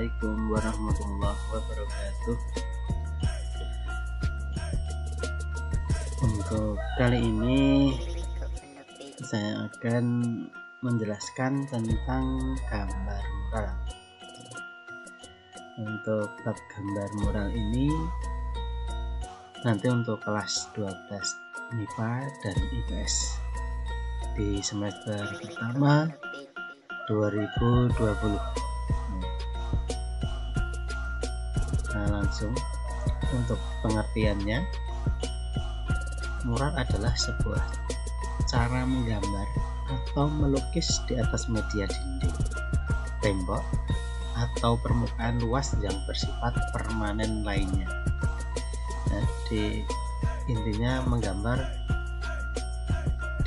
Assalamualaikum warahmatullahi wabarakatuh. Untuk kali ini saya akan menjelaskan tentang gambar mural. Untuk bab gambar mural ini nanti untuk kelas 12 MIPA dan IPS di semester pertama 2020. Nah, langsung untuk pengertiannya, mural adalah sebuah cara menggambar atau melukis di atas media dinding, tembok, atau permukaan luas yang bersifat permanen lainnya. Nah, intinya menggambar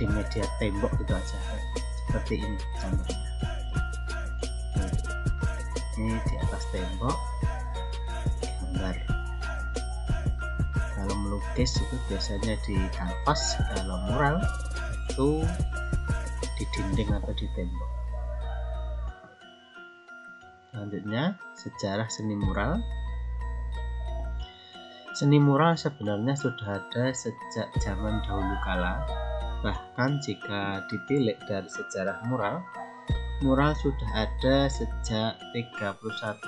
di media tembok itu aja, seperti ini contohnya. Ini di atas tembok gambar. Kalau melukis itu biasanya di kanvas, kalau mural itu di dinding atau di tembok. Selanjutnya, sejarah seni mural. Seni mural sebenarnya sudah ada sejak zaman dahulu kala. Bahkan jika ditilik dari sejarah mural sudah ada sejak 31.500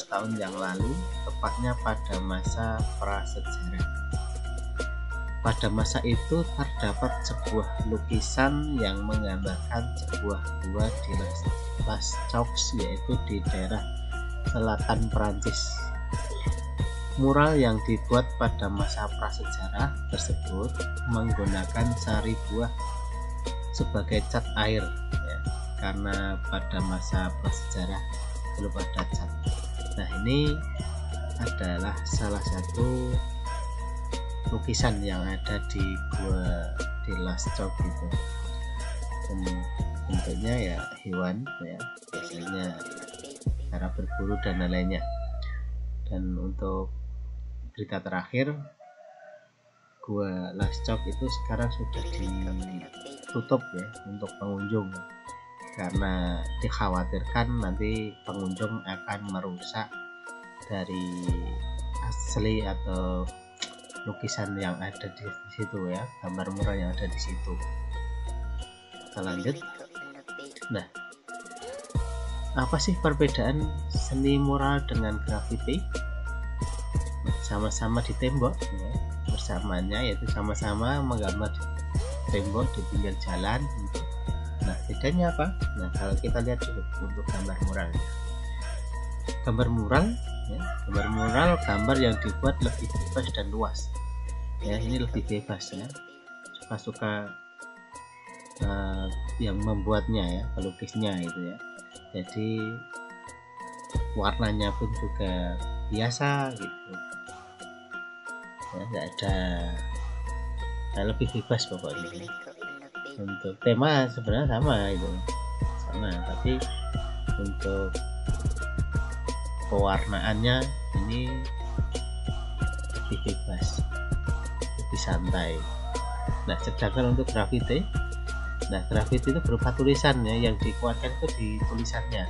tahun yang lalu, tepatnya pada masa prasejarah. Pada masa itu terdapat sebuah lukisan yang menggambarkan sebuah gua di Les Caux, yaitu di daerah selatan Perancis. Mural yang dibuat pada masa prasejarah tersebut menggunakan sari buah sebagai cat air, ya, karena pada masa prasejarah belum ada cat. Nah, ini adalah salah satu lukisan yang ada di gua di Les Caux itu. Dan bentuknya ya hewan, ya, biasanya cara berburu dan lainnya. Dan untuk berita terakhir, gua Les Caux itu sekarang sudah ditutup ya untuk pengunjung, karena dikhawatirkan nanti pengunjung akan merusak dari asli atau lukisan yang ada di situ, ya, gambar mural yang ada di situ. Kita lanjut. Nah, apa sih perbedaan seni mural dengan grafiti? Sama-sama di tembok, ya. Persamaannya yaitu sama-sama menggambar di tembok di pinggir jalan. Nah, bedanya apa? Nah, kalau kita lihat dulu untuk gambar mural. Gambar mural, ya, gambar yang dibuat lebih bebas dan luas. Ya, ini lebih bebas, ya. Suka-suka yang membuatnya, ya, pelukisnya itu, ya. Jadi warnanya pun juga biasa gitu. Ya, nggak ada, lebih bebas pokoknya. Untuk tema sebenarnya sama itu, tapi untuk pewarnaannya ini lebih bebas, lebih santai. Nah, sedangkan untuk grafiti, itu berupa tulisannya yang dikuatkan itu di tulisannya.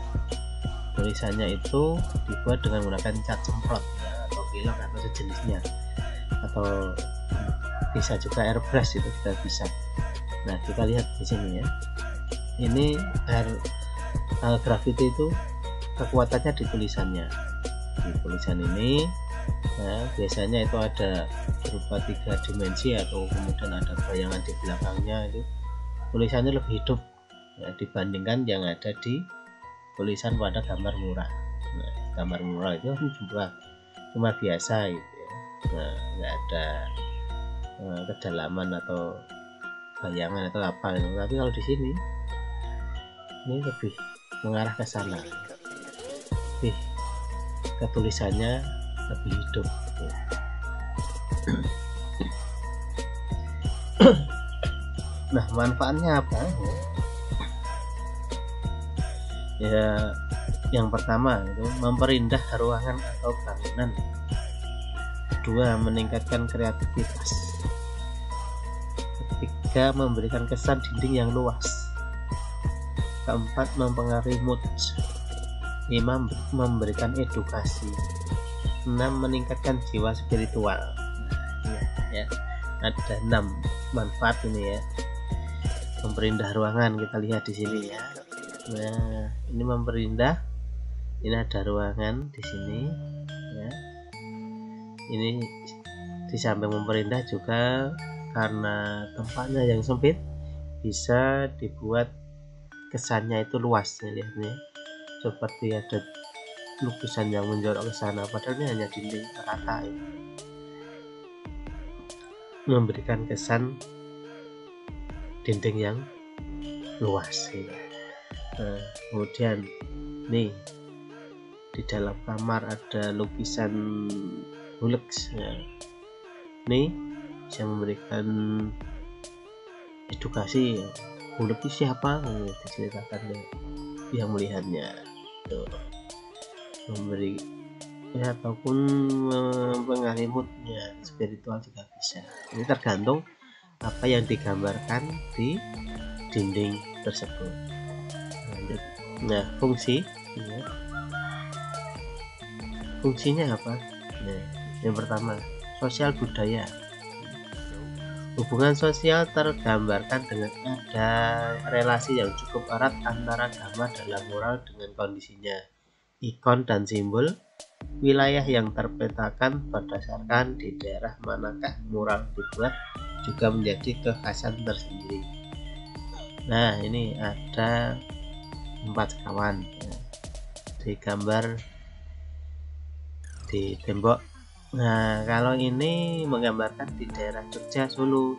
Tulisannya itu dibuat dengan menggunakan cat semprot, ya, atau pilok atau sejenisnya, atau bisa juga airbrush, itu juga bisa. Nah, kita lihat di sini, ya. Ini grafiti itu kekuatannya di tulisannya. Di tulisan ini, ya, biasanya itu ada berupa 3 dimensi, atau kemudian ada bayangan di belakangnya. Itu tulisannya lebih hidup, ya, dibandingkan yang ada di tulisan pada gambar mural. Nah, gambar mural itu cuma biasa gitu, ya. Nah, nggak ada kedalaman atau bayangan atau apa gitu. Tapi kalau di sini ini lebih mengarah ke sana, lebih ke tulisannya lebih hidup gitu. Nah, manfaatnya apa? Ya, yang pertama itu memperindah ruangan atau bangunan. Kedua, meningkatkan kreativitas. Ketiga, memberikan kesan dinding yang luas. Keempat, mempengaruhi mood. 5. Memberikan edukasi. 6. Meningkatkan jiwa spiritual. Ya, ada 6 manfaat ini ya. Memperindah ruangan, kita lihat di sini ya. Nah, ini memperindah. Ini ada ruangan di sini ya. Ini di samping memperindah juga karena tempatnya yang sempit, bisa dibuat kesannya itu luas ya, lihat nih. Seperti ada lukisan yang menjorok ke sana, padahal ini hanya dinding rata ya. Memberikan kesan dinding yang luas ya. Nah, kemudian nih di dalam kamar ada lukisan Hulux ya. Nih bisa memberikan edukasi ya. Hulux siapa? Diceritakan ya, yang melihatnya tuh, memberi ya, ataupun mempengaruhi moodnya, spiritual juga bisa. Ini tergantung apa yang digambarkan di dinding tersebut. Lanjut. Nah, fungsi ya. Fungsinya apa? Nah, yang pertama, sosial budaya. Hubungan sosial tergambarkan dengan ada relasi yang cukup erat antara gambar dalam mural dengan kondisinya, ikon dan simbol, wilayah yang terpetakan berdasarkan di daerah manakah mural dibuat juga menjadi kekhasan tersendiri. Nah, ini ada 4 sekawan ya, digambar di tembok. Nah, kalau ini menggambarkan di daerah Jogja, Solo,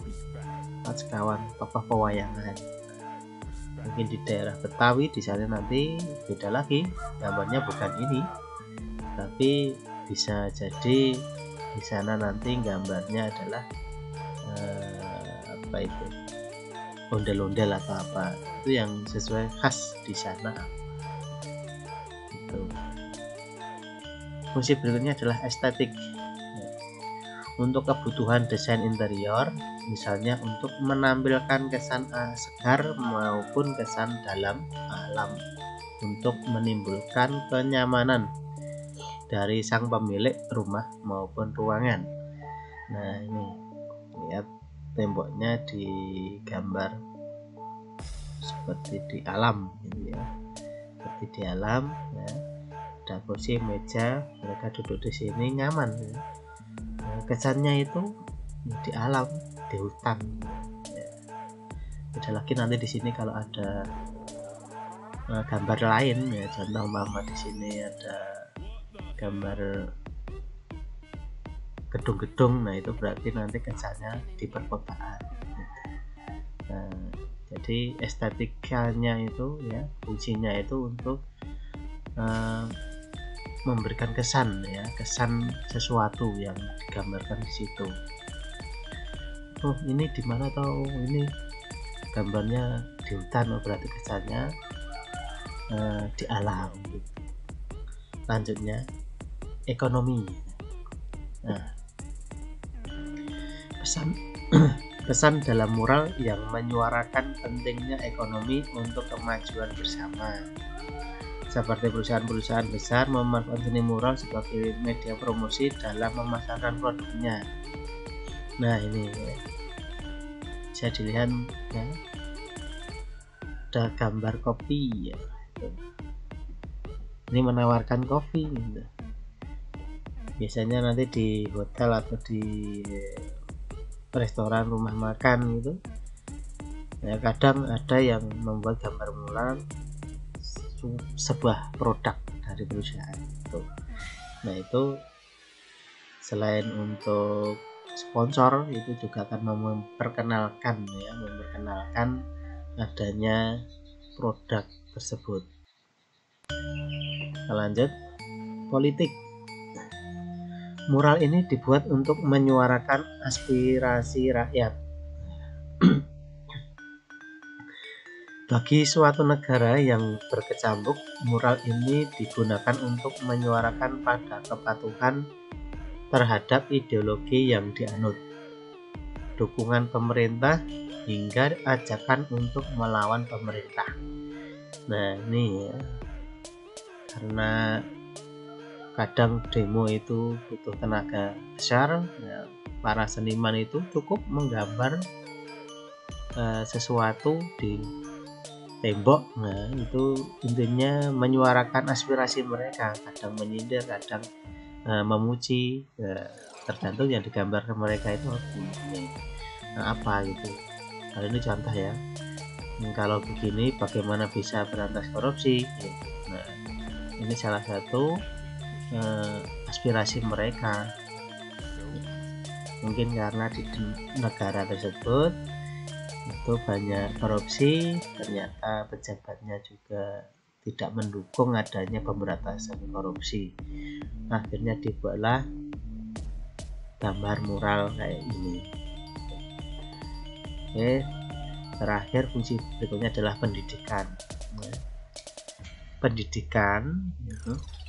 4 sekawan tokoh pewayangan. Mungkin di daerah Betawi di sana nanti beda lagi, gambarnya bukan ini, tapi bisa jadi di sana nanti gambarnya adalah apa itu, ondel-ondel atau apa, itu yang sesuai khas di sana. Itu. Fungsi berikutnya adalah estetik. Untuk kebutuhan desain interior, misalnya untuk menampilkan kesan segar maupun kesan dalam alam, untuk menimbulkan kenyamanan dari sang pemilik rumah maupun ruangan. Nah, ini lihat temboknya digambar seperti di alam gitu ya, seperti di alam ya. Ada kursi, meja, mereka duduk di sini nyaman ya. Nah, kesannya itu di alam, di hutan ya. Beda lagi nanti di sini kalau ada gambar lain ya, contoh mama di sini ada gambar gedung-gedung, nah itu berarti nanti kesannya di perkotaan. Nah, jadi estetikanya itu ya, fungsinya itu untuk memberikan kesan ya, kesan sesuatu yang digambarkan di situ. Oh, ini di mana tahu, ini gambarnya di hutan, oh, berarti kesannya di alam gitu. Lanjutnya ekonomi. Nah, pesan dalam mural yang menyuarakan pentingnya ekonomi untuk kemajuan bersama, seperti perusahaan-perusahaan besar memanfaatkan seni mural sebagai media promosi dalam memasarkan produknya. Nah, ini ya, bisa dilihat ya, ada gambar kopi ya. Ini menawarkan kopi gitu. Biasanya nanti di hotel atau di restoran, rumah makan gitu ya, kadang ada yang membuat gambar mural sebuah produk dari perusahaan itu. Nah, itu selain untuk sponsor, itu juga akan memperkenalkan ya, memperkenalkan adanya produk tersebut. Lanjut, politik. Mural ini dibuat untuk menyuarakan aspirasi rakyat. Bagi suatu negara yang berkecamuk, mural ini digunakan untuk menyuarakan pada kepatuhan terhadap ideologi yang dianut, dukungan pemerintah, hingga ajakan untuk melawan pemerintah. Nah, ini ya, karena kadang demo itu butuh tenaga besar ya, para seniman itu cukup menggambar sesuatu di tembok. Nah itu intinya menyuarakan aspirasi mereka, kadang menyindir, kadang memuji, tergantung yang digambarkan mereka itu apa gitu. Kalau ini contoh ya, kalau begini bagaimana bisa berantas korupsi gitu. Nah ini salah satu aspirasi mereka. Mungkin karena di negara tersebut itu banyak korupsi, ternyata pejabatnya juga tidak mendukung adanya pemberantasan korupsi. Akhirnya dibuatlah gambar mural kayak ini. Oke, terakhir fungsi berikutnya adalah pendidikan. Pendidikan,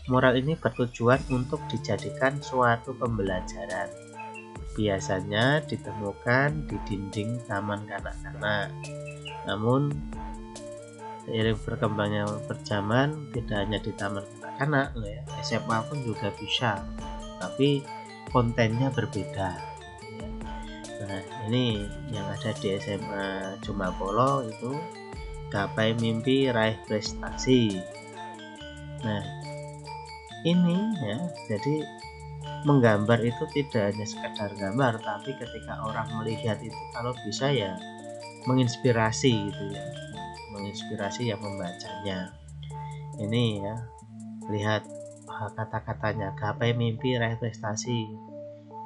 mural ini bertujuan untuk dijadikan suatu pembelajaran. Biasanya ditemukan di dinding taman kanak-kanak. Namun seiring berkembangnya zaman, tidak hanya di taman kanak-kanak ya, SMA pun juga bisa, tapi kontennya berbeda. Nah ini yang ada di SMA Jumapolo itu gapai mimpi raih prestasi. Nah ini ya, jadi menggambar itu tidak hanya sekedar gambar, tapi ketika orang melihat itu kalau bisa ya menginspirasi gitu ya, menginspirasi yang membacanya. Ini ya, lihat kata-katanya, gapai mimpi raih prestasi.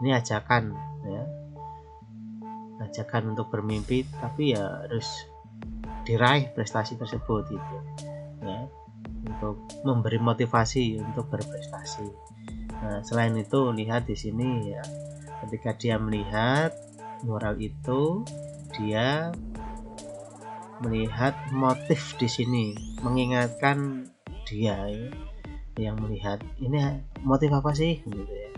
Ini ajakan ya, ajakan untuk bermimpi, tapi ya harus diraih prestasi tersebut gitu ya, untuk memberi motivasi untuk berprestasi. Nah, selain itu lihat di sini ya, ketika dia melihat mural itu, dia melihat motif di sini, mengingatkan dia ya, yang melihat ini motif apa sih gitu ya.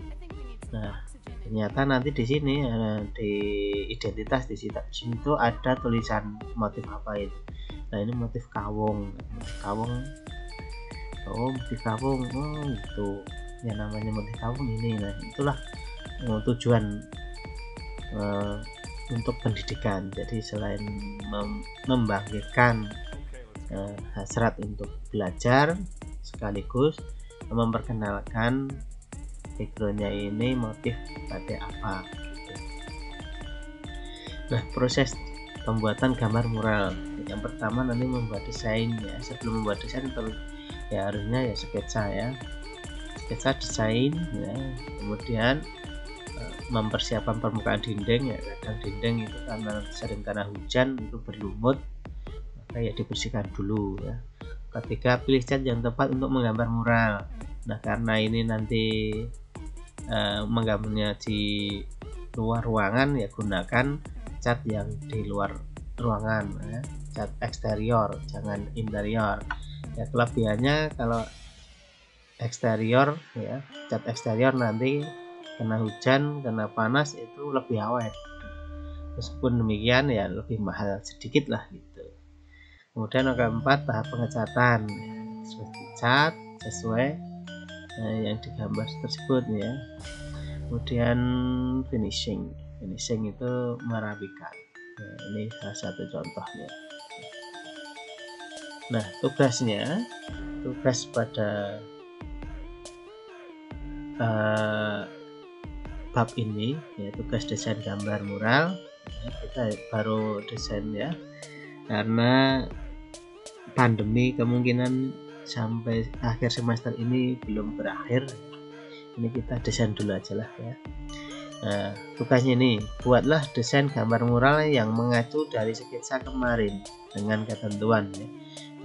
Nah, ternyata nanti di sini di identitas di situ ada tulisan motif apa itu. Nah, ini motif kawung. Oh, motif kawung. Oh, itu yang namanya motif kawung ini. Nah itulah tujuan untuk pendidikan. Jadi selain membangkitkan hasrat untuk belajar, sekaligus memperkenalkan backgroundnya ini motif pada apa gitu. Nah proses pembuatan gambar mural, yang pertama nanti membuat desain ya. Sebelum membuat desain ya harusnya ya sketsa ya, sketsa desain ya, kemudian mempersiapkan permukaan dinding ya. Kadang dinding itu karena sering kena hujan itu berlumut, maka ya dibersihkan dulu ya. Ketiga, pilih cat yang tepat untuk menggambar mural. Nah karena ini nanti menggambarnya di luar ruangan ya, gunakan cat yang di luar ruangan ya, cat eksterior jangan interior ya. Kelebihannya kalau eksterior ya, cat eksterior nanti kena hujan, kena panas itu lebih awet. Meskipun demikian ya lebih mahal sedikit lah gitu. Kemudian yang keempat, tahap pengecatan ya, seperti cat sesuai yang digambar tersebut ya. Kemudian finishing itu merapikan ya, ini salah satu contohnya. Nah tugas pada bab ini ya, tugas desain gambar mural ya, kita baru desain ya, karena pandemi kemungkinan sampai akhir semester ini belum berakhir. Ini kita desain dulu aja lah ya. Nah tugasnya ini, buatlah desain gambar mural yang mengacu dari sketsa kemarin dengan ketentuan ya.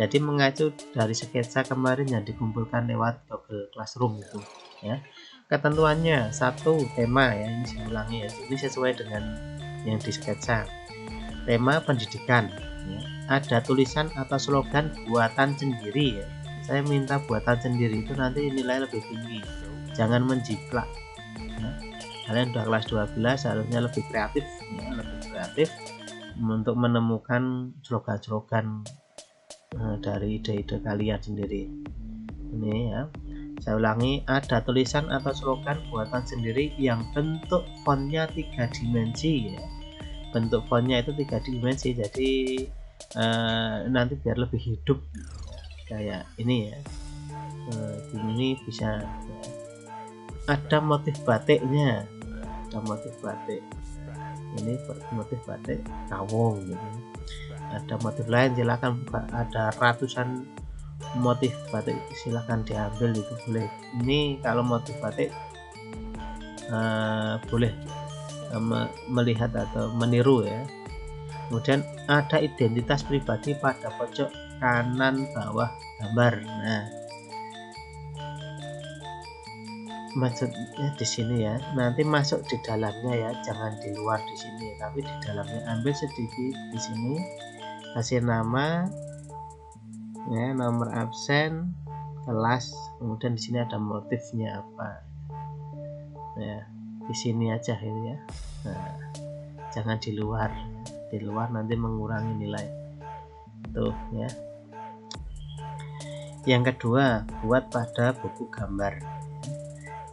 Jadi mengacu dari sketsa kemarin yang dikumpulkan lewat Google Classroom itu ya. Ketentuannya, satu, tema ya, ini saya ulangi ya, ini sesuai dengan yang di sketsa. Tema pendidikan ya. Ada tulisan atau slogan buatan sendiri ya. Saya minta buatan sendiri, itu nanti nilai lebih tinggi, jangan menjiplak ya. Kalian udah kelas 12 harusnya lebih kreatif ya, lebih kreatif untuk menemukan slogan-slogan dari ide-ide kalian sendiri. Ini ya, saya ulangi, ada tulisan atau slogan buatan sendiri yang bentuk fontnya 3 dimensi ya. Bentuk fontnya itu 3 dimensi, jadi nanti biar lebih hidup kayak ini ya. Ini bisa ada motif batiknya, ada motif batik, ini motif batik kawung gitu. Ada motif lain silakan buka, ada ratusan motif batik, silahkan diambil, itu boleh. Ini kalau motif batik boleh melihat atau meniru ya. Kemudian ada identitas pribadi pada pojok kanan bawah gambar. Nah, maksudnya di sini ya, nanti masuk di dalamnya ya, jangan di luar di sini, tapi di dalamnya. Ambil sedikit di sini, kasih nama ya, nomor absen, kelas, kemudian di sini ada motifnya apa ya, di sini aja ini ya. Nah, jangan di luar nanti mengurangi nilai tuh ya. Yang kedua, buat pada buku gambar,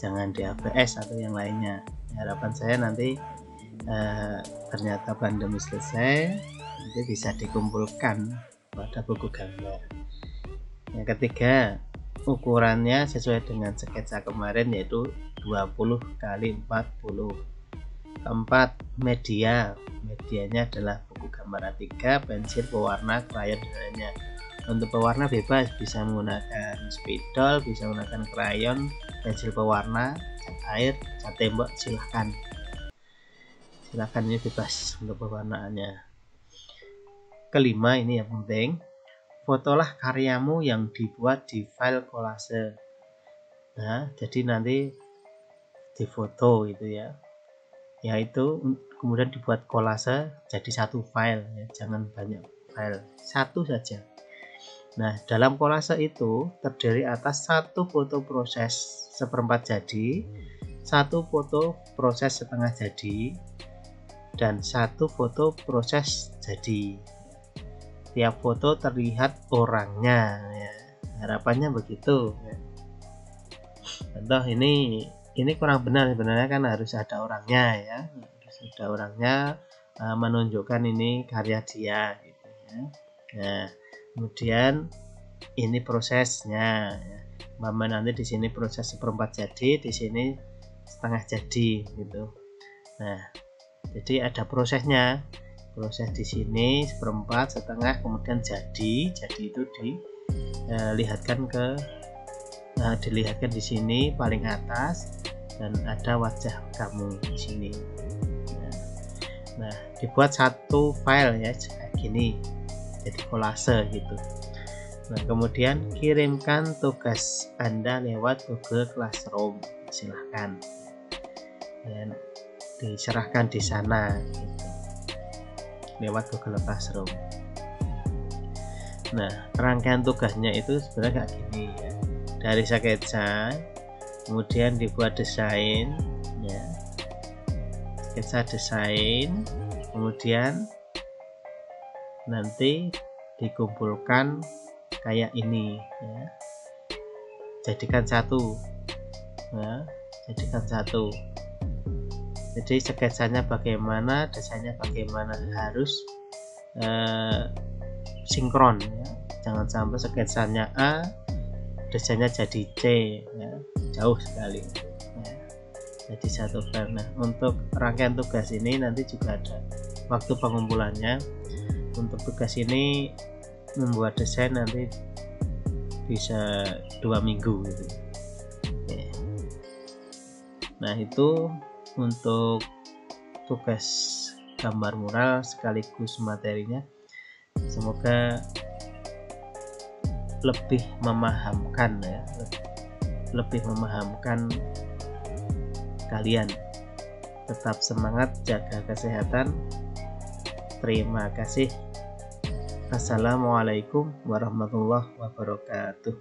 jangan di HVS atau yang lainnya. Harapan saya nanti ternyata pandemi selesai, nanti bisa dikumpulkan pada buku gambar. Yang ketiga, ukurannya sesuai dengan sketsa kemarin, yaitu 20 x 40. Keempat, medianya adalah buku gambar A3, pensil, pewarna, krayon, dan lainnya. Untuk pewarna bebas, bisa menggunakan spidol, bisa menggunakan krayon, pensil pewarna, cat air, cat tembok, silahkan ini bebas untuk pewarnaannya. Kelima, ini yang penting, fotolah karyamu yang dibuat di file kolase. Nah, jadi nanti difoto itu ya, yaitu kemudian dibuat kolase jadi satu file ya, jangan banyak file, satu saja. Nah, dalam kolase itu terdiri atas satu foto proses seperempat jadi, satu foto proses setengah jadi, dan satu foto proses jadi. Tiap foto terlihat orangnya ya. Harapannya begitu ya. Contoh ini kurang benar, sebenarnya kan harus ada orangnya ya, harus ada orangnya, menunjukkan ini karya dia gitu ya. Nah, kemudian ini prosesnya ya. Nanti di sini proses seperempat jadi, di sini setengah jadi gitu. Nah, jadi ada prosesnya, proses di sini seperempat, setengah, kemudian jadi itu dilihatkan di sini paling atas, dan ada wajah kamu di sini. Nah, dibuat satu file ya kayak gini, jadi kolase gitu. Nah, kemudian kirimkan tugas Anda lewat Google Classroom, silahkan dan diserahkan di sana gitu, lewat Google Classroom. Nah, rangkaian tugasnya itu sebenarnya kayak gini ya, dari sketsa, kemudian dibuat desain ya, sketsa desain, kemudian nanti dikumpulkan kayak ini ya, jadikan satu ya, jadi sketsanya bagaimana, desainnya bagaimana, harus sinkron ya, jangan sampai sketsanya A, desainnya jadi C ya, jauh sekali ya. Jadi satu file. Nah, untuk rangkaian tugas ini nanti juga ada waktu pengumpulannya. Untuk tugas ini membuat desain nanti bisa 2 minggu gitu ya. Nah, itu untuk tugas gambar mural sekaligus materinya. Semoga lebih memahamkan ya, lebih memahamkan kalian. Tetap semangat, jaga kesehatan. Terima kasih. Assalamualaikum warahmatullahi wabarakatuh.